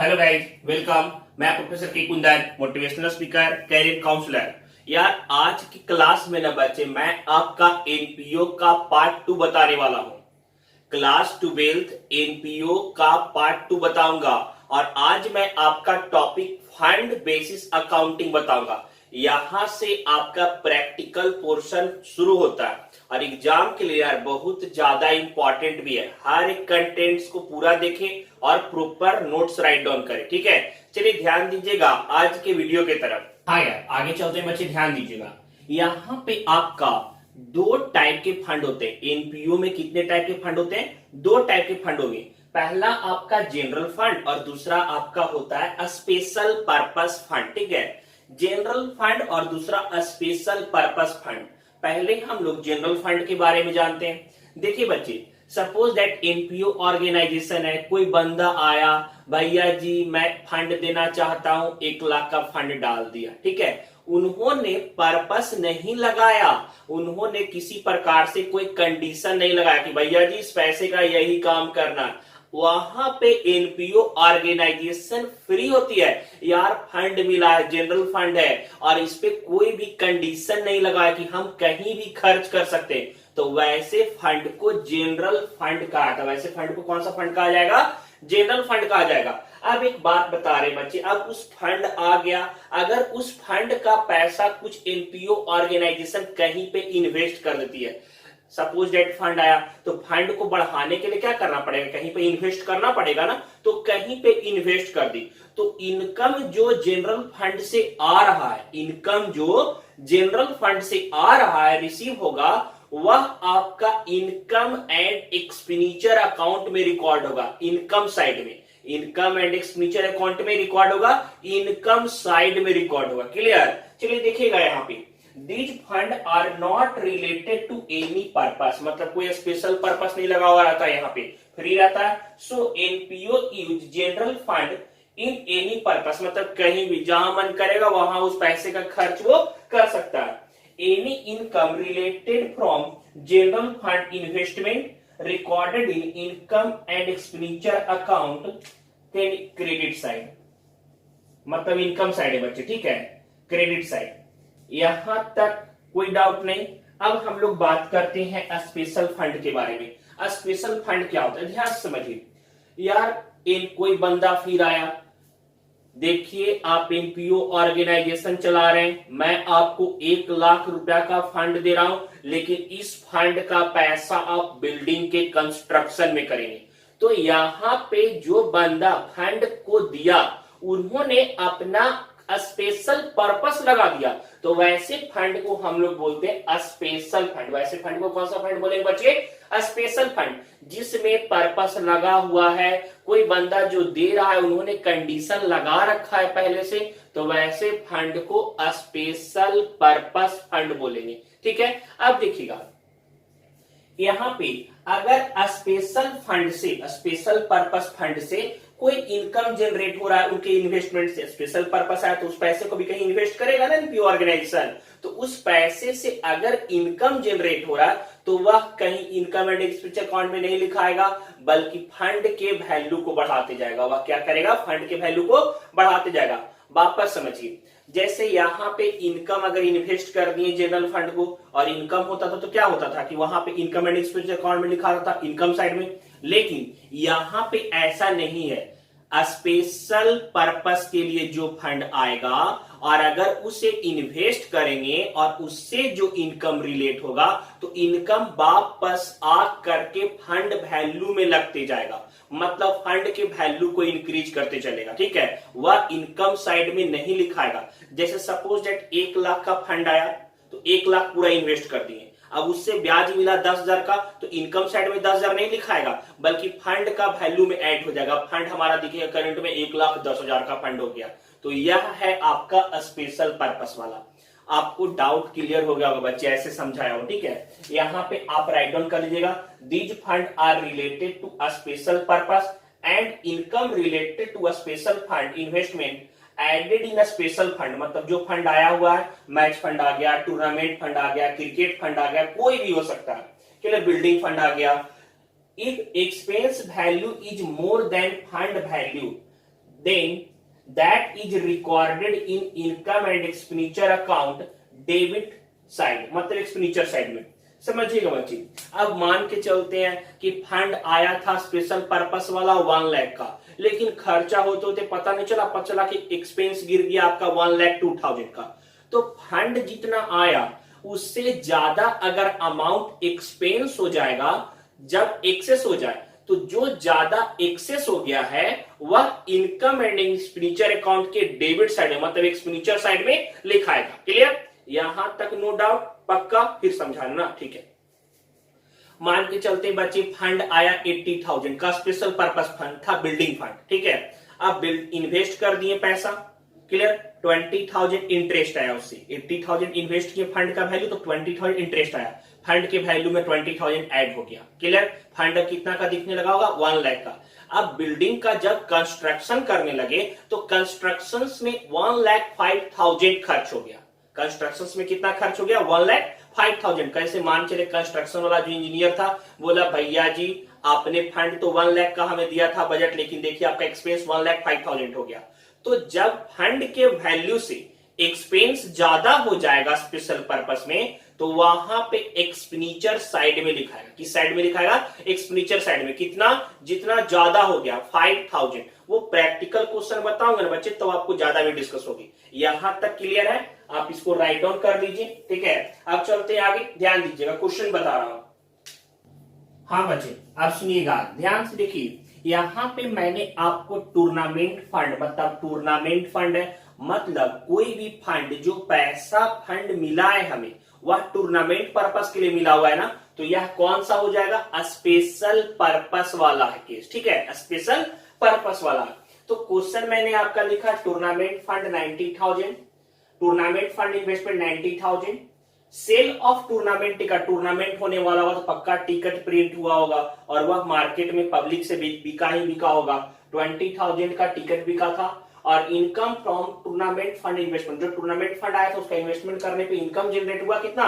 Hello guys, welcome. मैं professor K Kundan, motivational speaker, career counsellor. यार आज की क्लास में ना बच्चे, मैं आपका एनपीओ का पार्ट 2 बताने वाला हूं। क्लास 12th एनपीओ का पार्ट 2 बताऊंगा। और आज मैं आपका टॉपिक फंड बेसिस अकाउंटिंग बताऊंगा। यहां से आपका प्रैक्टिकल पोर्शन शुरू होता है और एग्जाम के लिए यार बहुत ज्यादा इंपॉर्टेंट भी है। हर एक कंटेंट्स को पूरा देखें और प्रॉपर नोट्स राइट डाउन करें। ठीक है, चलिए ध्यान दीजिएगा आज के वीडियो के तरफ। हाँ यार, आगे चलते हैं बच्चे, ध्यान दीजिएगा। यहाँ पे आपका दो टाइप के फंड होते हैं। एनपीओ में कितने टाइप के फंड होते हैं? दो टाइप के फंड होंगे। पहला आपका जनरल फंड और दूसरा आपका होता है स्पेशल पर्पस फंड। ठीक है, जनरल फंड और दूसरा स्पेशल पर्पस फंड। पहले हम लोग जनरल फंड के बारे में जानते हैं। देखिए बच्चे, सपोज दैट एनपीओ ऑर्गेनाइजेशन है। कोई बंदा आया, भैया जी मैं फंड देना चाहता हूं, 1 लाख का फंड डाल दिया। ठीक है, उन्होंने पर्पस नहीं लगाया, उन्होंने किसी प्रकार से कोई कंडीशन नहीं लगाया कि भैया जी इस पैसे का यही काम करना। वहां पे एनपीओ ऑर्गेनाइजेशन फ्री होती है। यार फंड मिला है, जनरल फंड है और इस पे कोई भी कंडीशन नहीं लगाया कि हम कहीं भी खर्च कर सकते हैं, तो वैसे फंड को जनरल फंड कहा था। वैसे फंड को कौन सा फंड कहा जाएगा? जनरल फंड कहा जाएगा। अब एक बात बता रहे बच्चे, अब उस फंड आ गया, अगर उस फंड का पैसा कुछ एनपीओ ऑर्गेनाइजेशन कहीं पे इन्वेस्ट कर देती है। सपोज डेट फंड आया, तो फंड को बढ़ाने के लिए क्या करना पड़ेगा? कहीं पे इन्वेस्ट करना पड़ेगा ना, तो कहीं पे इन्वेस्ट कर दी, तो इनकम जो जनरल फंड से आ रहा है, इनकम जो जनरल फंड से आ रहा है, रिसीव होगा, वह आपका इनकम एंड एक्सपेंडिचर अकाउंट में रिकॉर्ड होगा। इनकम साइड में, इनकम एंड एक्सपेंडिचर अकाउंट में रिकॉर्ड होगा, इनकम साइड में रिकॉर्ड होगा। क्लियर? चलिए देखिएगा यहाँ पे, These fund are not related to any purpose, मतलब कोई स्पेशल पर्पस नहीं लगा हुआ रहता है, यहाँ पे फ्री रहता है। So NPO use general fund in any purpose, मतलब कहीं भी जहां मन करेगा वहां उस पैसे का खर्च वो कर सकता है। Any income related from general fund investment recorded in income and expenditure account credit side, मतलब इनकम साइड है बच्चे। ठीक है, क्रेडिट साइड, यहां तक कोई डाउट नहीं। अब हम लोग बात करते हैं स्पेशल फंड के बारे में। स्पेशल फंड क्या होता है, ध्यान से समझिए। यार कोई बंदा फिर आया, देखिए आप एनपीओ ऑर्गेनाइजेशन चला रहे हैं, मैं आपको 1 लाख रुपया का फंड दे रहा हूं, लेकिन इस फंड का पैसा आप बिल्डिंग के कंस्ट्रक्शन में करेंगे। तो यहां पे जो बंदा फंड को दिया, उन्होंने अपना स्पेशल पर्पस लगा दिया, तो वैसे फंड को हम लोग बोलते हैं स्पेशल फंड। वैसे फंड को कौन सा फंड बोलेंगे बच्चे? स्पेशल फंड, जिसमें पर्पस लगा हुआ है। कोई बंदा जो दे रहा है, उन्होंने कंडीशन लगा रखा है पहले से, तो वैसे फंड को स्पेशल पर्पस फंड बोलेंगे। ठीक है, अब देखिएगा यहां पे, अगर स्पेशल फंड से, स्पेशल पर्पस फंड से कोई इनकम जनरेट हो रहा है उनके इन्वेस्टमेंट से, स्पेशल पर्पस है तो उस पैसे को भी कहीं इन्वेस्ट करेगा ना एनपीओ ऑर्गेनाइजेशन, तो उस पैसे से अगर इनकम जनरेट हो रहा है तो वह कहीं इनकम एंड एक्सपेंडिचर अकाउंट में नहीं लिखाएगा, बल्कि फंड के वैल्यू को बढ़ाते जाएगा। वह क्या करेगा? फंड के वैल्यू को बढ़ाते जाएगा। वापस समझिए, जैसे यहां पे इनकम अगर इन्वेस्ट कर दिए जनरल फंड को और इनकम होता था, तो क्या होता था कि वहां पे इनकम एंड एक्सपेंडिचर अकाउंट में लिखा रहता इनकम साइड में। लेकिन यहां पे ऐसा नहीं है। स्पेशल पर्पस के लिए जो फंड आएगा और अगर उसे इन्वेस्ट करेंगे और उससे जो इनकम रिलेट होगा, तो इनकम वापस आ करके फंड वैल्यू में लगते जाएगा, मतलब फंड के वैल्यू को इंक्रीज करते चलेगा। ठीक है, वह इनकम साइड में नहीं लिखाएगा। जैसे सपोज दैट 1 लाख का फंड आया, तो 1 लाख पूरा इन्वेस्ट कर दिए, अब उससे ब्याज मिला 10,000 का, तो इनकम साइड में 10,000 नहीं लिखाएगा, बल्कि फंड का वैल्यू में ऐड हो जाएगा। फंड हमारा दिखेगा करंट में 1,10,000 का फंड हो गया। तो यह है आपका स्पेशल पर्पस वाला। आपको डाउट क्लियर हो गया होगा बच्चे, ऐसे समझाया हो। ठीक है, यहां पे आप राइट डाउन कर लीजिएगा, these fund are related to special purpose and income related to special fund investment added in special fund, मतलब जो फंड आया हुआ है, मैच फंड आ गया, टूर्नामेंट फंड आ गया, क्रिकेट फंड आ गया, कोई भी हो सकता है, चलो बिल्डिंग फंड आ गया। If expense value is more than fund value, then that is recorded in income and expenditure account debit side, मतलब एक्सपेंडिचर साइड में। समझिएगा बच्चे। अब मान के चलते हैं कि फंड आया था स्पेशल पर्पस वाला 1 लाख का, लेकिन खर्चा होते होते पता नहीं चला, पता चला कि एक्सपेंस गिर गया आपका 1,02,000 का। तो फंड जितना आया उससे ज्यादा अगर अमाउंट एक्सपेंस हो जाएगा, जब एक्सेस हो जाए, तो जो ज्यादा एक्सेस हो गया है वह इनकम एंड एक्सपेंडिचर अकाउंट के डेबिट साइड में, मतलब एक्सपेंडिचर साइड में लिखाएगा। क्लियर? यहां तक नो डाउट? पक्का? फिर समझाना, ठीक है। मान के चलते बच्चे फंड आया 80,000 का, स्पेशल पर्पस फंड था, बिल्डिंग फंड, ठीक है। अब इन्वेस्ट कर दिए पैसा, क्लियर? 20,000 इंटरेस्ट आया उससे। 80,000 इन्वेस्ट किए फंड का वैल्यू, तो 20,000 इंटरेस्ट आया, फंड के वैल्यू में 20,000 ऐड हो गया। क्लियर? फंड कितना का दिखने लगा होगा? 1 लाख का। अब बिल्डिंग का जब कंस्ट्रक्शन करने लगे तो कंस्ट्रक्शन में 1,05,000 खर्च हो गया। कंस्ट्रक्शन में कितना खर्च हो गया? 1,05,000। कैसे? मान चले कंस्ट्रक्शन वाला जो इंजीनियर था बोला, भैया जी आपने फंड तो 1 लाख का हमें दिया था बजट, लेकिन देखिए आपका एक्सपेंस 1,05,000 हो गया। तो जब फंड के वैल्यू से एक्सपेंस ज्यादा हो जाएगा स्पेशल पर्पस में, तो वहां पे एक्सपेंडिचर साइड में लिखाएगा। किस साइड में लिखाएगा? एक्सपेंडिचर साइड में। कितना? जितना ज्यादा हो गया 5,000। वो प्रैक्टिकल क्वेश्चन बताऊंगा ना बच्चे, तो आपको ज्यादा भी डिस्कस होगी। यहां तक क्लियर है? आप इसको राइट डाउन कर लीजिए, ठीक है। अब चलते हैं आगे, ध्यान दीजिएगा, क्वेश्चन बता रहा हूं। हाँ बच्चे अब सुनिएगा, ध्यान से देखिए। यहां पे मैंने आपको टूर्नामेंट फंड, मतलब टूर्नामेंट फंड है, मतलब कोई भी फंड जो पैसा फंड मिला है हमें, वह टूर्नामेंट पर्पस के लिए मिला हुआ है ना, तो यह कौन सा हो जाएगा? स्पेशल पर्पस वाला है केस, ठीक है, स्पेशल पर्पस वाला। तो क्वेश्चन मैंने आपका लिखा tournament fund 90,000, tournament fund investment 90,000, sale of tournament ticket, tournament होने वाला हुआ तो पक्का टिकट प्रिंट हुआ होगा और वह मार्केट में पब्लिक से बिका ही बिका होगा। 20,000 का टिकट बिका था। और income from tournament fund investment, जो टूर्नामेंट फंड आया था उसका इन्वेस्टमेंट करने पे इनकम जनरेट हुआ कितना?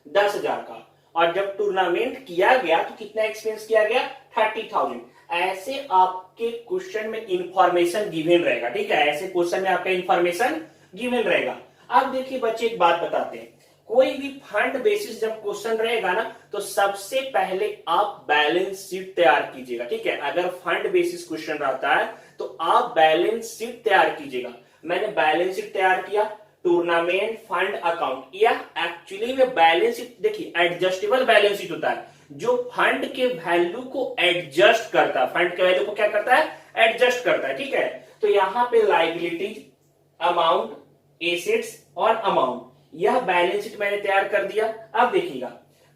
10,000 का। और जब टूर्नामेंट किया गया तो कितना एक्सपेंस किया गया? 30,000। ऐसे आपके क्वेश्चन में इंफॉर्मेशन गिवन रहेगा, ठीक है, ऐसे क्वेश्चन में आपका इंफॉर्मेशन गिवन रहेगा। अब देखिए बच्चे एक बात बताते हैं, कोई भी फंड बेसिस जब क्वेश्चन रहेगा ना, तो सबसे पहले आप बैलेंस शीट तैयार कीजिएगा, ठीक है। अगर फंड बेसिस क्वेश्चन रहता है तो आप बैलेंस शीट तैयार कीजिएगा। मैंने बैलेंस शीट तैयार किया, टूर्नामेंट फंड अकाउंट, या एक्चुअली में बैलेंस शीट देखिए एडजस्टेबल बैलेंस शीट होता है, जो फंड के वैल्यू को एडजस्ट करता है, फंड के वैल्यू को क्या करता है? एडजस्ट करता है, ठीक है। तो यहां पे लाइबिलिटीज, अमाउंट, एसेट्स और अमाउंट, यह बैलेंस शीट मैंने तैयार कर दिया। अब देखिएगा,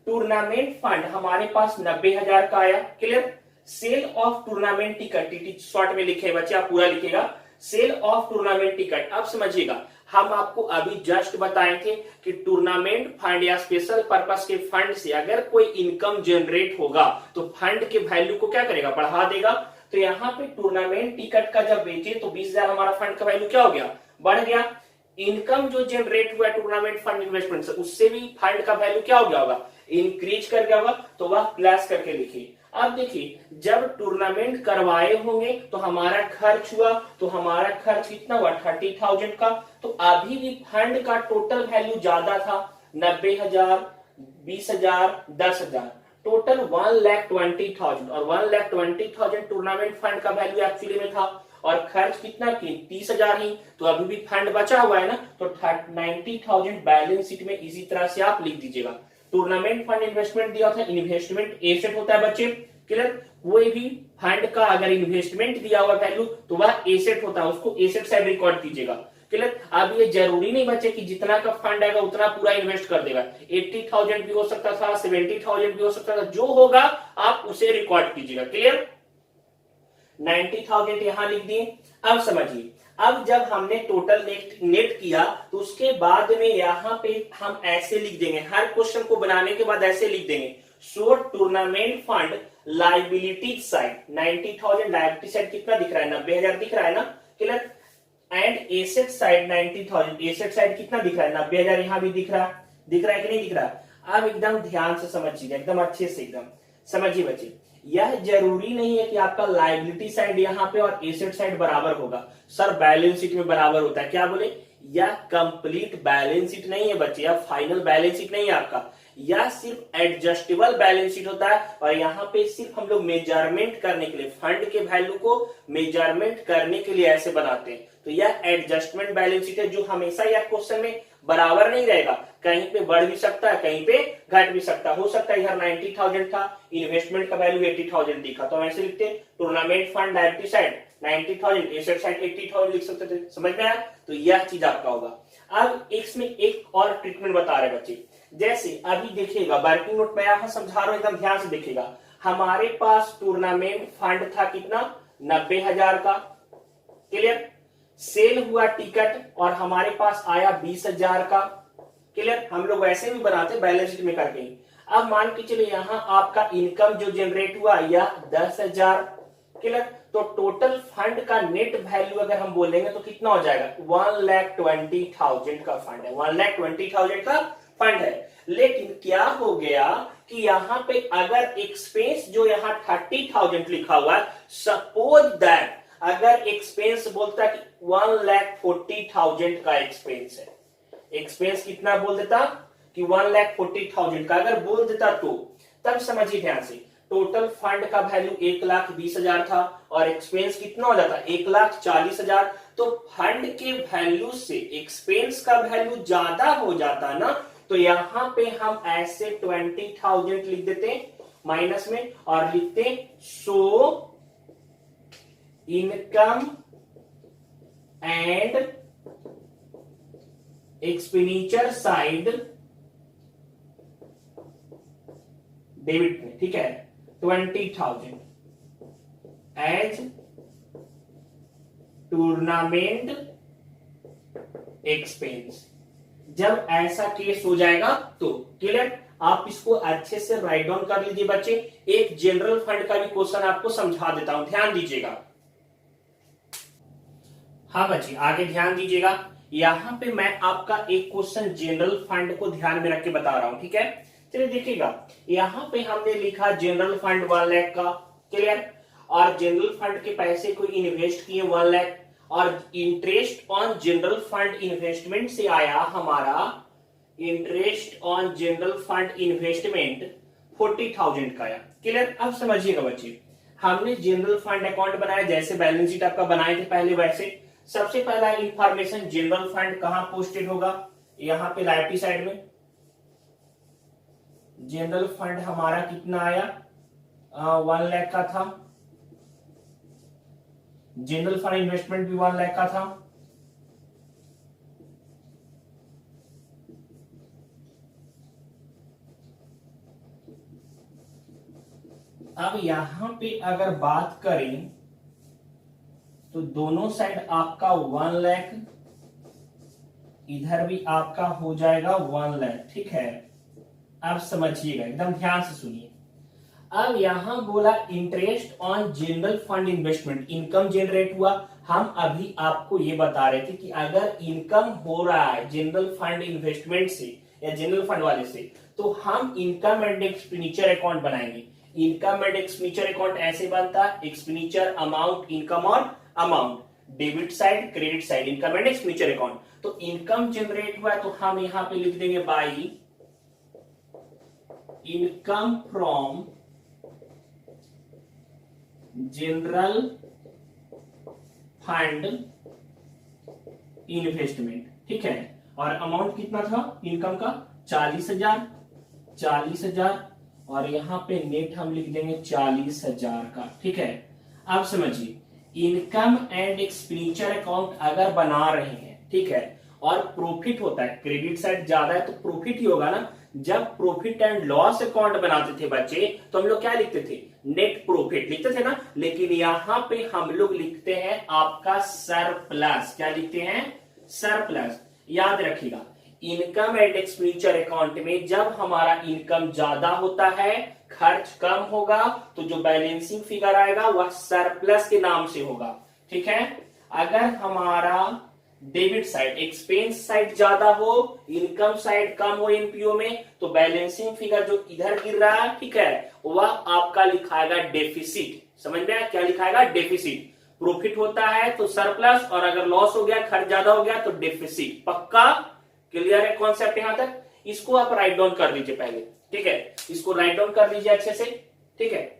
टूर्नामेंट फंड हमारे पास 90,000 का आया, clear. Sale of tournament ticket, short में लिखे बच्चे, आप पूरा लिखेगा, सेल ऑफ टूर्नामेंट टिकट। अब समझिएगा, हम आपको अभी जस्ट बताए थे कि टूर्नामेंट फंड या स्पेशल पर्पस के फंड से अगर कोई इनकम जनरेट होगा तो फंड के वैल्यू को क्या करेगा? बढ़ा देगा। तो यहाँ पे टूर्नामेंट टिकट का जब बेचे तो 20,000 हमारा फंड का वैल्यू क्या हो गया? बढ़ गया। इनकम जो जनरेट हुआ टूर्नामेंट फंड इन्वेस्टमेंट से, उससे भी फंड का वैल्यू क्या हो गया होगा? इंक्रीज कर गया होगा, तो वह प्लस करके लिखिए। अब देखिए, जब टूर्नामेंट करवाए होंगे तो हमारा खर्च हुआ, तो हमारा खर्च कितना हुआ? 30,000 का। तो अभी भी फंड का टोटल वैल्यू ज्यादा था, 90,000, 20,000, 10,000, टोटल 1,20,000, और 1,20,000 टूर्नामेंट फंड का वैल्यू एक्चुअली में था, और खर्च कितना की? 30,000 ही। तो अभी भी फंड बचा हुआ है ना, तो 90,000 बैलेंस शीट में इसी तरह से आप लिख दीजिएगा। टूर्नामेंट फंड इन्वेस्टमेंट दिया था, इन्वेस्टमेंट एसेट होता है बच्चे, क्लियर। कोई भी फंड का अगर इन्वेस्टमेंट दिया हुआ वैल्यू तो वह एसेट होता है, उसको एसेट साइड रिकॉर्ड कीजिएगा, क्लियर। अब ये जरूरी नहीं बच्चे कि जितना का फंड आएगा उतना पूरा इन्वेस्ट कर देगा, 80,000 भी हो सकता था, 70,000 भी हो सकता था, जो होगा आप उसे रिकॉर्ड कीजिएगा, क्लियर। 90,000 यहां लिख दिए। अब समझिए, अब जब हमने टोटल नेट किया तो उसके बाद में यहां पे हम ऐसे लिख देंगे, हर क्वेश्चन को बनाने के बाद ऐसे लिख देंगे, so tournament fund liability side 90,000, liability side कितना दिख रहा है? 90,000 दिख रहा है ना, clear. And asset side 90,000, asset side कितना दिख रहा है? 90,000 यहां भी दिख रहा है, दिख रहा है कि नहीं दिख रहा? अब एकदम ध्यान से समझिए, एकदम अच्छे से एकदम समझिए बच्चे। यह जरूरी नहीं है कि आपका लायबिलिटी साइड यहाँ पे और एसेट साइड बराबर होगा। सर बैलेंस शीट में बराबर होता है, क्या बोले? यह कंप्लीट बैलेंस शीट नहीं है बच्चे, यह फाइनल बैलेंस शीट नहीं है आपका, यह सिर्फ एडजस्टेबल बैलेंस शीट होता है। और यहाँ पे सिर्फ हम लोग मेजरमेंट करने के लिए, फंड के वैल्यू को मेजरमेंट करने के लिए ऐसे बनाते हैं। तो यह एडजस्टमेंट बैलेंस शीट है, जो हमेशा यह क्वेश्चन में बराबर नहीं रहेगा, कहीं पे बढ़ भी सकता है, कहीं पे घट भी सकता है। हो सकता है इधर 90,000 था, इन्वेस्टमेंट का वैल्यू 80,000 दिखा, तो हम ऐसे लिखते हैं tournament fund liability side 90,000, asset side 80,000 लिख सकते थे। समझ में आया? तो यह चीज आपका होगा। अब इसमें एक और ट्रीटमेंट बता रहे बच्चे, जैसे अभी देखिएगा वर्किंग नोट में यहां समझा रहा हूं, एकदम ध्यान से देखिएगा। हमारे पास टूर्नामेंट फंड था कितना? 90,000 का। क्लियर? सेल हुआ टिकट और हमारे पास आया 20,000 का। क्लियर? हम लोग वैसे भी बनाते बैलेंस शीट में करके। अब मान के चलिए यहाँ आपका इनकम जो जनरेट हुआ यह 10,000। क्लियर? तो टोटल फंड का नेट वैल्यू अगर हम बोलेंगे तो कितना हो जाएगा? 1,20,000 का फंड है, 1,20,000 का फंड है। लेकिन क्या हो गया कि यहाँ पे अगर एक्सपेंस जो यहाँ 30,000 लिखा हुआ है, सपोज दैट अगर एक्सपेंस बोलता कि 1,40,000 का एक्सपेंस है, एक्सपेंस कितना बोल देता कि 1,40,000 का अगर बोल देता, तो तब समझिए ध्यान से, टोटल फंड का वैल्यू 1,20,000 था और एक्सपेंस कितना हो जाता? 1,40,000। तो फंड के वैल्यू से एक्सपेंस का वैल्यू ज्यादा हो जाता ना, तो यहां पे हम ऐसे 20,000 लिख देते माइनस में और लिखते so income and expenditure side debit में, ठीक है, 20,000 एज टूर्नामेंट एक्सपेंस। जब ऐसा केस हो जाएगा तो क्लियर, आप इसको अच्छे से राइट डाउन कर लीजिए बच्चे। एक जनरल फंड का भी क्वेश्चन आपको समझा देता हूं, ध्यान दीजिएगा। हाँ बच्चे आगे ध्यान दीजिएगा, यहां पे मैं आपका एक क्वेश्चन जनरल फंड को ध्यान में रख के बता रहा हूं, ठीक है। चलिए देखिएगा, यहां पे हमने लिखा जनरल फंड 1 लाख का। क्लियर? और जनरल फंड के पैसे को इन्वेस्ट किए 1 लाख और interest on general fund investment से आया हमारा interest on general fund investment 40,000 का आया। क्लियर? अब समझिएगा बच्चे, हमने जनरल फंड अकाउंट बनाया, जैसे बैलेंस शीट आपका बनाए थे पहले वैसे। सबसे पहला इंफॉर्मेशन, जनरल फंड कहां पोस्टेड होगा? यहां पे लायबिलिटी साइड में। जनरल फंड हमारा कितना आया? 1 लाख का था। जनरल फंड इन्वेस्टमेंट भी 1 लाख का था। अब यहां पे अगर बात करें तो दोनों साइड आपका 1 लाख, इधर भी आपका हो जाएगा 1 लाख, ठीक है। अब समझिएगा, एकदम ध्यान से सुनिए। अब यहां बोला interest on general fund investment, income generate हुआ। हम अभी आपको ये बता रहे थे कि अगर इनकम हो रहा है जनरल फंड इन्वेस्टमेंट से या जनरल फंड वाले से, तो हम इनकम एंड एक्सपेंडिचर अकाउंट बनाएंगे। इनकम एंड एक्सपेंडिचर अकाउंट ऐसे बनता है, एक्सपेंडिचर अमाउंट, इनकम और amount, debit side credit side, income and expenditure account. तो इनकम जनरेट हुआ तो हम यहां पे लिख देंगे by income from general fund investment, ठीक है। और अमाउंट कितना था इनकम का? 40,000 और यहां पे नेट हम लिख देंगे 40,000 का, ठीक है। अब समझिए, इनकम एंड एक्सपेंडिचर अकाउंट अगर बना रहे हैं, ठीक है, और प्रॉफिट होता है, क्रेडिट साइड ज्यादा है तो प्रॉफिट ही होगा ना। जब प्रॉफिट एंड लॉस अकाउंट बनाते थे बच्चे, तो हम लोग क्या लिखते थे? नेट प्रॉफिट लिखते थे ना। लेकिन यहां पे हम लोग लिखते हैं आपका सरप्लस। क्या लिखते हैं? सरप्लस। याद रखिएगा, इनकम एंड एक्सपेंडिचर अकाउंट में जब हमारा इनकम ज्यादा होता है, खर्च कम होगा, तो जो बैलेंसिंग फिगर आएगा वह सरप्लस के नाम से होगा, ठीक है। अगर हमारा डेबिट साइड, एक्सपेंस साइड ज्यादा हो, इनकम साइड कम हो एनपीओ में, तो बैलेंसिंग फिगर जो इधर गिर रहा है, ठीक है, वह आपका लिखाएगा डेफिसिट। समझ में आया? क्या लिखाएगा? डेफिसिट। प्रॉफिट होता है तो सरप्लस, और अगर लॉस हो गया, खर्च ज्यादा हो गया तो डेफिसिट। पक्का क्लियर है कॉन्सेप्ट यहां तक? इसको आप राइट डाउन कर लीजिए पहले, ठीक है, इसको राइट डाउन कर लीजिए अच्छे से, ठीक है।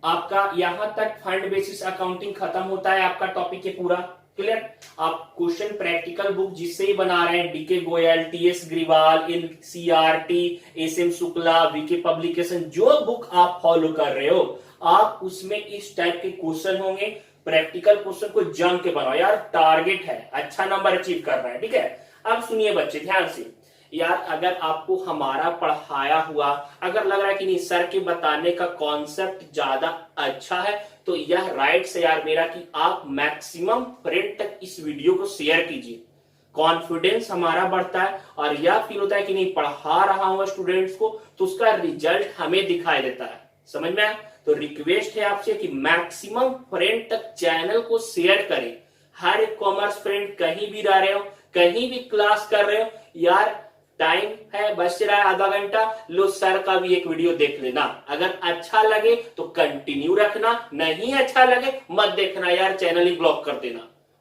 आपका यहां तक फंड बेसिस अकाउंटिंग खत्म होता है, आपका टॉपिक है पूरा क्लियर। आप क्वेश्चन प्रैक्टिकल बुक जिससे ही बना रहे हैं, DK Goyal, TS Grewal, NCERT, SM Shukla, VK publication, जो बुक आप फॉलो कर रहे हो, आप उसमें इस टाइप के क्वेश्चन होंगे। प्रैक्टिकल क्वेश्चन को जम के बनाओ यार, टारगेट है अच्छा नंबर अचीव करना है, ठीक है। अब सुनिए बच्चे ध्यान से, यार अगर आपको हमारा पढ़ाया हुआ अगर लग रहा है कि नहीं सर के बताने का कॉन्सेप्ट ज्यादा अच्छा है, तो यह राइट से यार मेरा कि आप मैक्सिमम फ्रेंड तक इस वीडियो को शेयर कीजिए। कॉन्फिडेंस हमारा बढ़ता है और यह फील होता है कि नहीं पढ़ा रहा हूं स्टूडेंट्स को तो उसका रिजल्ट हमें दिखाई देता है। समझ में आया? तो रिक्वेस्ट है आपसे कि मैक्सिमम फ्रेंड तक चैनल को शेयर करें। हर एक कॉमर्स फ्रेंड कहीं भी रह रहे हो, कहीं भी क्लास कर रहे हो, यार टाइम है, बच रहा है आधा घंटा, लो सर का भी एक वीडियो देख लेना। अगर अच्छा लगे तो कंटिन्यू रखना, नहीं अच्छा लगे मत देखना यार, चैनल ही ब्लॉक कर देना।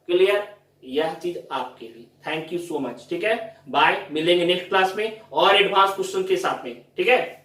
क्लियर? यह चीज आपके लिए। थैंक यू सो मच, ठीक है, बाय। मिलेंगे नेक्स्ट क्लास में और एडवांस क्वेश्चन के साथ में, ठीक है।